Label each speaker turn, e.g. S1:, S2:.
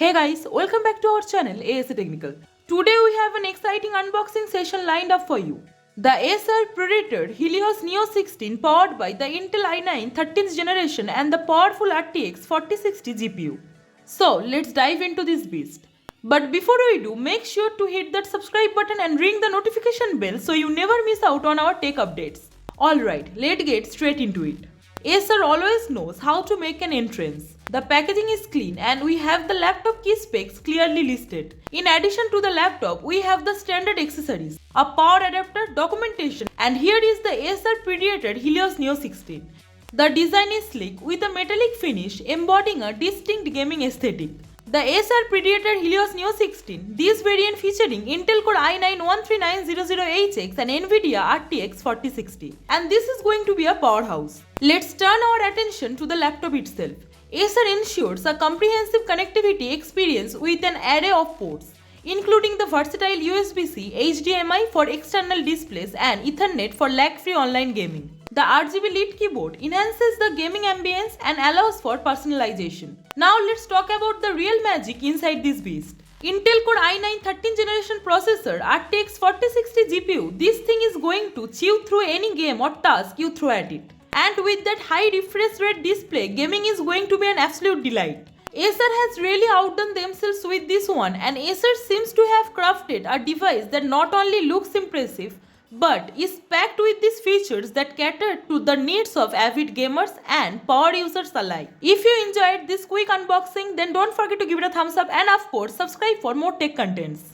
S1: Hey guys, welcome back to our channel Acer Technical. Today we have an exciting unboxing session lined up for you. The Acer Predator Helios Neo 16 powered by the Intel i9 13th generation and the powerful RTX 4060 GPU. So let's dive into this beast. But before we do, make sure to hit that subscribe button and ring the notification bell so you never miss out on our tech updates. Alright, let's get straight into it. Acer always knows how to make an entrance. The packaging is clean and we have the laptop key specs clearly listed. In addition to the laptop, we have the standard accessories, a power adapter, documentation, and here is the Acer Predator Helios Neo 16. The design is sleek with a metallic finish embodying a distinct gaming aesthetic. The Acer Predator Helios Neo 16, this variant featuring Intel Core i9-13900HX and NVIDIA RTX 4060. And this is going to be a powerhouse. Let's turn our attention to the laptop itself. Acer ensures a comprehensive connectivity experience with an array of ports, including the versatile USB-C, HDMI for external displays and Ethernet for lag-free online gaming. The RGB lit keyboard enhances the gaming ambience and allows for personalization. Now let's talk about the real magic inside this beast. Intel Core i9 13th generation processor RTX 4060 GPU, this thing is going to chew through any game or task you throw at it. And with that high refresh rate display, gaming is going to be an absolute delight. Acer has really outdone themselves with this one, and Acer seems to have crafted a device that not only looks impressive but is packed with these features that cater to the needs of avid gamers and power users alike. If you enjoyed this quick unboxing, then don't forget to give it a thumbs up and of course subscribe for more tech contents.